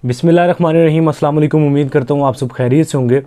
बिस्मिल्लाहिर्रहमानिर्रहीम। अस्सलाम वालेकुम। उम्मीद करता हूँ आप सब खैरियत से होंगे।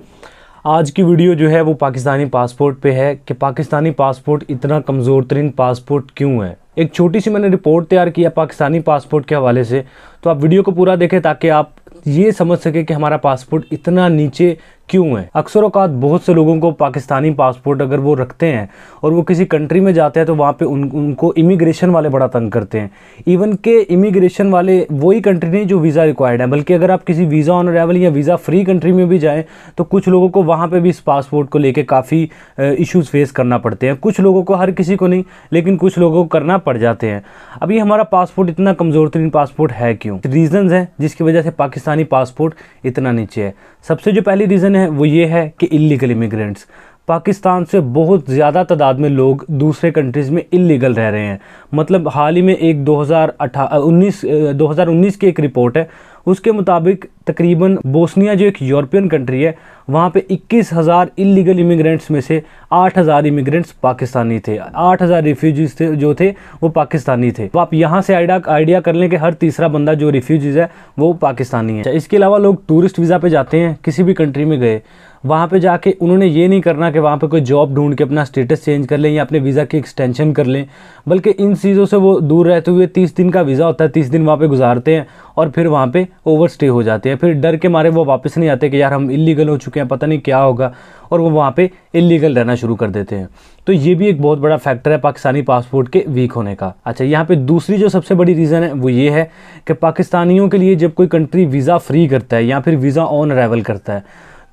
आज की वीडियो जो है वो पाकिस्तानी पासपोर्ट पे है कि पाकिस्तानी पासपोर्ट इतना कमज़ोर तरीन पासपोर्ट क्यों है। एक छोटी सी मैंने रिपोर्ट तैयार किया पाकिस्तानी पासपोर्ट के हवाले से, तो आप वीडियो को पूरा देखें ताकि आप ये समझ सके कि हमारा पासपोर्ट इतना नीचे क्यों है। अक्सर औक़ात बहुत से लोगों को पाकिस्तानी पासपोर्ट अगर वो रखते हैं और वो किसी कंट्री में जाते हैं तो वहाँ पे उनको इमिग्रेशन वाले बड़ा तंग करते हैं। इवन के इमिग्रेशन वाले वही कंट्री नहीं जो वीज़ा रिक्वायर्ड है, बल्कि अगर आप किसी वीज़ा ऑन अराइवल या वीज़ा फ्री कंट्री में भी जाएँ तो कुछ लोगों को वहाँ पर भी इस पासपोर्ट को लेकर काफ़ी इशूज़ फेस करना पड़ते हैं। कुछ लोगों को, हर किसी को नहीं, लेकिन कुछ लोगों को करना पड़ जाते हैं। अभी हमारा पासपोर्ट इतना कमज़ोर तरीन पासपोर्ट है क्यों? रीज़न्स हैं जिसकी वजह से पाकिस्तानी पासपोर्ट इतना नीचे है। सबसे जो पहली रीज़न है वो ये है कि इल्लीगल इमिग्रेंट्स। पाकिस्तान से बहुत ज़्यादा तादाद में लोग दूसरे कंट्रीज़ में इल्लीगल रह रहे हैं। मतलब हाल ही में एक 2019 की एक रिपोर्ट है, उसके मुताबिक तकरीबन बोस्निया जो एक यूरोपियन कंट्री है, वहाँ पे 21,000 इल्लीगल इमिग्रेंट्स में से 8,000 इमिग्रेंट्स पाकिस्तानी थे। 8,000 रिफ्यूजीज़ थे जो थे वो पाकिस्तानी थे। तो आप यहाँ से आइडिया कर लें कि हर तीसरा बंदा जो रिफ्यूजीज़ है वो पाकिस्तानी है। इसके अलावा लोग टूरिस्ट वीज़ा पे जाते हैं, किसी भी कंट्री में गए, वहाँ पे जाके उन्होंने ये नहीं करना कि वहाँ पे कोई जॉब ढूंढ के अपना स्टेटस चेंज कर लें या अपने वीज़ा की एक्सटेंशन कर लें, बल्कि इन चीज़ों से वो दूर रहते हुए 30 दिन का वीज़ा होता है, 30 दिन वहाँ पे गुजारते हैं और फिर वहाँ पे ओवर स्टे हो जाते हैं। फिर डर के मारे वो वापस नहीं आते कि यार हम इल्लीगल हो चुके हैं, पता नहीं क्या होगा, और वो वहाँ पे इल्लीगल रहना शुरू कर देते हैं। तो ये भी एक बहुत बड़ा फैक्टर है पाकिस्तानी पासपोर्ट के वीक होने का। अच्छा, यहाँ पे दूसरी जो सबसे बड़ी रीज़न है वो ये है कि पाकिस्तानियों के लिए जब कोई कंट्री वीज़ा फ्री करता है या फिर वीज़ा ऑन अराइवल करता है,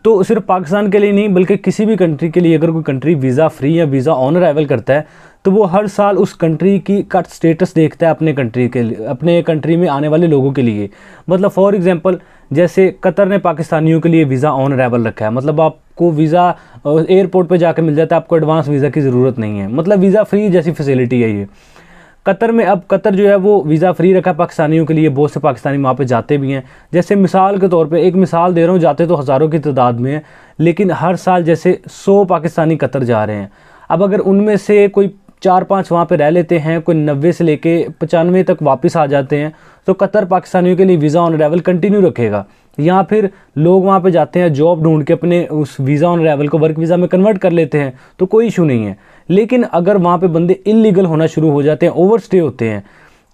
तो सिर्फ पाकिस्तान के लिए नहीं बल्कि किसी भी कंट्री के लिए अगर कोई कंट्री वीज़ा फ्री या वीज़ा ऑन अराइवल करता है तो वो हर साल उस कंट्री की का स्टेटस देखता है अपने कंट्री के लिए, अपने कंट्री में आने वाले लोगों के लिए। मतलब फॉर एग्जांपल जैसे कतर ने पाकिस्तानियों के लिए वीज़ा ऑन अराइवल रखा है, मतलब आपको वीज़ा एयरपोर्ट पर जाकर मिल जाता है, आपको एडवांस वीज़ा की ज़रूरत नहीं है। मतलब वीज़ा फ्री जैसी फैसिलिटी है ये कतर में। अब कतर जो है वो वीज़ा फ्री रखा है पाकिस्तानियों के लिए, बहुत से पाकिस्तानी वहाँ पे जाते भी हैं। जैसे मिसाल के तौर पे, एक मिसाल दे रहा हूँ, जाते तो हज़ारों की तादाद में है, लेकिन हर साल जैसे 100 पाकिस्तानी कतर जा रहे हैं। अब अगर उनमें से कोई 4-5 वहाँ पे रह लेते हैं, कोई 90 से लेके 95 तक वापस आ जाते हैं, तो कतर पाकिस्तानियों के लिए वीज़ा ऑन अराइवल कंटिन्यू रखेगा। या फिर लोग वहाँ पे जाते हैं, जॉब ढूंढ के अपने उस वीज़ा ऑन अराइवल को वर्क वीज़ा में कन्वर्ट कर लेते हैं, तो कोई इशू नहीं है। लेकिन अगर वहाँ पे बंदे इल्लीगल होना शुरू हो जाते हैं, ओवर स्टे होते हैं,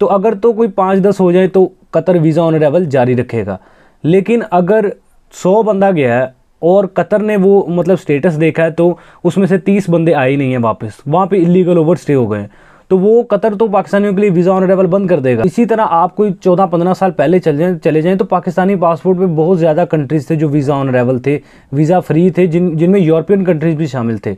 तो अगर तो कोई 5-10 हो जाए तो कतर वीज़ा ऑन अराइवल जारी रखेगा। लेकिन अगर 100 बंदा गया है और कतर ने वो मतलब स्टेटस देखा है तो उसमें से 30 बंदे आए ही नहीं हैं वापस, वहाँ पे इल्लीगल ओवर स्टे हो गए, तो वो कतर तो पाकिस्तानियों के लिए वीज़ा ऑन अराइवल बंद कर देगा। इसी तरह आप कोई 14-15 साल पहले चले जाएं तो पाकिस्तानी पासपोर्ट पे बहुत ज़्यादा कंट्रीज़ थे जो वीज़ा ऑन अराइवल थे, वीज़ा फ्री थे, जिनमें यूरोपियन कंट्रीज़ भी शामिल थे।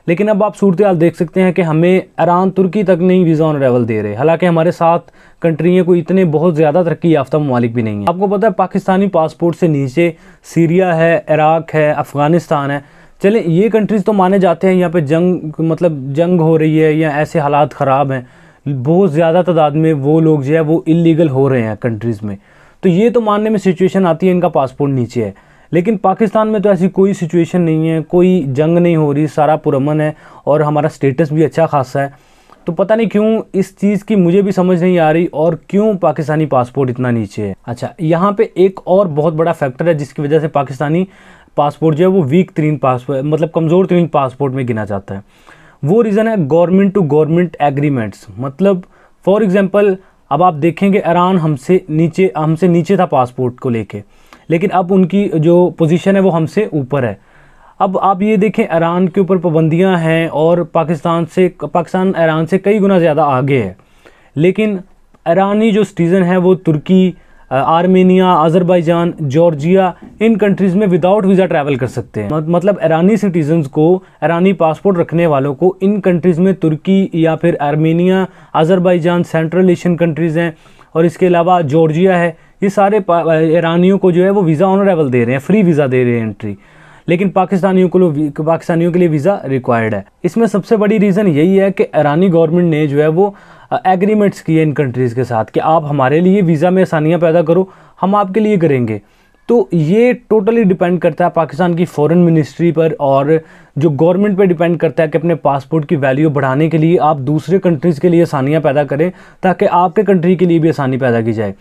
लेकिन अब आप सूरत हाल देख सकते हैं कि हमें ईरान, तुर्की तक नहीं वीज़ा ऑन अराइवल दे रहे, हालांकि हमारे साथ कंट्री हैं कोई इतने बहुत ज़्यादा तरक्की याफ्ता ममालिक भी नहीं है। आपको पता है पाकिस्तानी पासपोर्ट से नीचे सीरिया है, इराक है, अफ़गानिस्तान है। चलें, ये कंट्रीज़ तो माने जाते हैं यहाँ पे जंग हो रही है या ऐसे हालात ख़राब हैं, बहुत ज़्यादा तादाद में वो लोग जो है वो इल्लीगल हो रहे हैं कंट्रीज़ में, तो ये तो मानने में सिचुएशन आती है इनका पासपोर्ट नीचे है। लेकिन पाकिस्तान में तो ऐसी कोई सिचुएशन नहीं है, कोई जंग नहीं हो रही, सारा पुरअमन है और हमारा स्टेटस भी अच्छा खासा है। तो पता नहीं क्यों इस चीज़ की मुझे भी समझ नहीं आ रही और क्यों पाकिस्तानी पासपोर्ट इतना नीचे है। अच्छा, यहाँ पे एक और बहुत बड़ा फैक्टर है जिसकी वजह से पाकिस्तानी पासपोर्ट जो है वो वीक तरीन पासपोर्ट, मतलब कमज़ोर तरीन पासपोर्ट में गिना जाता है। वो रीज़न है गवर्नमेंट टू गवर्नमेंट एग्रीमेंट्स। मतलब फॉर एग्ज़ाम्पल अब आप देखेंगे ईरान हमसे नीचे था पासपोर्ट को लेके, लेकिन अब उनकी जो पोजीशन है वो हमसे ऊपर है। अब आप ये देखें, ईरान के ऊपर पाबंदियां हैं और पाकिस्तान ईरान से कई गुना ज़्यादा आगे है, लेकिन ईरानी जो सिटीज़न है वो तुर्की, आर्मेनिया, अज़रबैजान, जॉर्जिया, इन कंट्रीज़ में विदाउट वीज़ा ट्रैवल कर सकते हैं। मतलब ईरानी सिटीजन्स को, ईरानी पासपोर्ट रखने वालों को इन कंट्रीज़ में तुर्की या फिर Armenia, Azerbaijan, central Asian countries हैं और इसके अलावा जॉर्जिया है, ये सारे ईरानियों को जो है वो वीज़ा ऑन अराइवल दे रहे हैं, फ्री वीज़ा दे रहे हैं एंट्री। लेकिन पाकिस्तानियों के लिए वीज़ा रिक्वायर्ड है। इसमें सबसे बड़ी रीज़न यही है कि ईरानी गवर्नमेंट ने जो है वो एग्रीमेंट्स किए इन कंट्रीज़ के साथ कि आप हमारे लिए वीज़ा में आसानियाँ पैदा करो, हम आपके लिए करेंगे। तो ये टोटली डिपेंड करता है पाकिस्तान की फॉरेन मिनिस्ट्री पर और जो गवर्नमेंट पे डिपेंड करता है कि अपने पासपोर्ट की वैल्यू बढ़ाने के लिए आप दूसरे कंट्रीज़ के लिए आसानियाँ पैदा करें ताकि आपके कंट्री के लिए भी आसानी पैदा की जाए।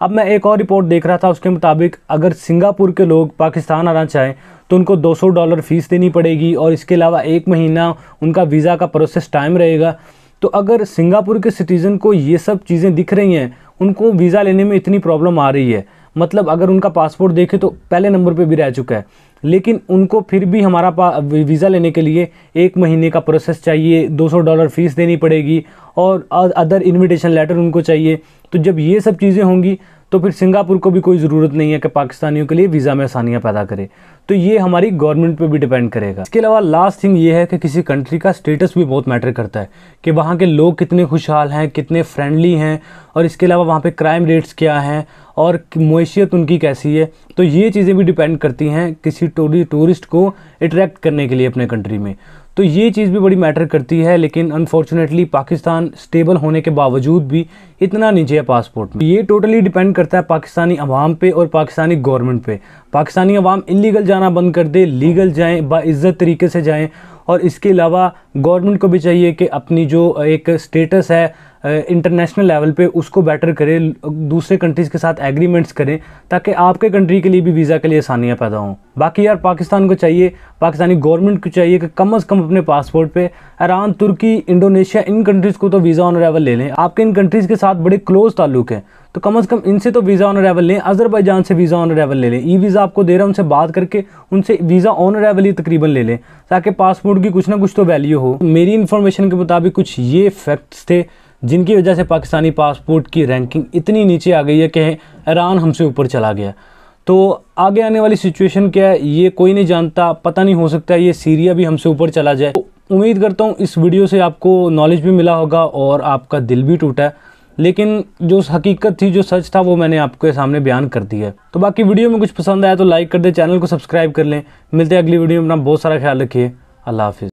अब मैं एक और रिपोर्ट देख रहा था, उसके मुताबिक अगर सिंगापुर के लोग पाकिस्तान आना चाहें तो उनको $200 फ़ीस देनी पड़ेगी और इसके अलावा 1 महीना उनका वीज़ा का प्रोसेस टाइम रहेगा। तो अगर सिंगापुर के सिटीज़न को ये सब चीज़ें दिख रही हैं, उनको वीज़ा लेने में इतनी प्रॉब्लम आ रही है, मतलब अगर उनका पासपोर्ट देखें तो पहले नंबर पे भी रह चुका है, लेकिन उनको फिर भी हमारा वीज़ा लेने के लिए 1 महीने का प्रोसेस चाहिए, $200 फ़ीस देनी पड़ेगी और अदर इनविटेशन लेटर उनको चाहिए। तो जब ये सब चीज़ें होंगी तो फिर सिंगापुर को भी कोई ज़रूरत नहीं है कि पाकिस्तानियों के लिए वीज़ा में आसानियाँ पैदा करे। तो ये हमारी गवर्नमेंट पे भी डिपेंड करेगा। इसके अलावा लास्ट थिंग ये है कि किसी कंट्री का स्टेटस भी बहुत मैटर करता है कि वहाँ के लोग कितने खुशहाल हैं, कितने फ्रेंडली हैं, और इसके अलावा वहाँ पे क्राइम रेट्स क्या हैं और मईशियत उनकी कैसी है। तो ये चीज़ें भी डिपेंड करती हैं किसी टूरिस्ट को अट्रैक्ट करने के लिए अपने कंट्री में। तो ये चीज़ भी बड़ी मैटर करती है, लेकिन अनफॉर्चुनेटली पाकिस्तान स्टेबल होने के बावजूद भी इतना नीचे है पासपोर्ट में। ये टोटली डिपेंड करता है पाकिस्तानी अवाम पे और पाकिस्तानी गवर्नमेंट पे। पाकिस्तानी अवाम इलीगल जाना बंद कर दे, लीगल जाएं, बाइज़्ज़त तरीके से जाएं, और इसके अलावा गवर्नमेंट को भी चाहिए कि अपनी जो एक स्टेटस है इंटरनेशनल लेवल पे उसको बेटर करे, दूसरे कंट्रीज़ के साथ एग्रीमेंट्स करें ताकि आपके कंट्री के लिए भी वीज़ा के लिए आसानियाँ पैदा हों। बाकी यार पाकिस्तान को चाहिए, पाकिस्तानी गवर्नमेंट को चाहिए कि कम से कम अपने पासपोर्ट पे ईरान, तुर्की, इंडोनेशिया, इन कंट्रीज़ को तो वीज़ा ऑन अराइवल ले लें। आपके इन कंट्रीज़ के साथ बड़े क्लोज ताल्लुक हैं तो कम से कम इनसे तो वीज़ा ऑन अराइवल लें। अज़रबैजान से वीज़ा ऑन अराइवल ले लें, ई वीज़ा आपको दे रहा है, उनसे बात करके उनसे वीज़ा ऑन अराइवल ही तकरीबन ले लें ताकि पासपोर्ट की कुछ ना कुछ तो वैल्यू हो। मेरी इन्फॉर्मेशन के मुताबिक कुछ ये फैक्ट्स थे जिनकी वजह से पाकिस्तानी पासपोर्ट की रैंकिंग इतनी नीचे आ गई है कि ईरान हमसे ऊपर चला गया। तो आगे आने वाली सिचुएशन क्या है ये कोई नहीं जानता, पता नहीं, हो सकता है ये सीरिया भी हमसे ऊपर चला जाए। तो उम्मीद करता हूँ इस वीडियो से आपको नॉलेज भी मिला होगा और आपका दिल भी टूटा है, लेकिन जो हकीकत थी, जो सच था, वो मैंने आपके सामने बयान कर दिया है। तो बाकी वीडियो में कुछ पसंद आया तो लाइक कर दे, चैनल को सब्सक्राइब कर लें। मिलते हैं अगली वीडियो में, अपना बहुत सारा ख्याल रखिए। अल्लाह हाफिज़।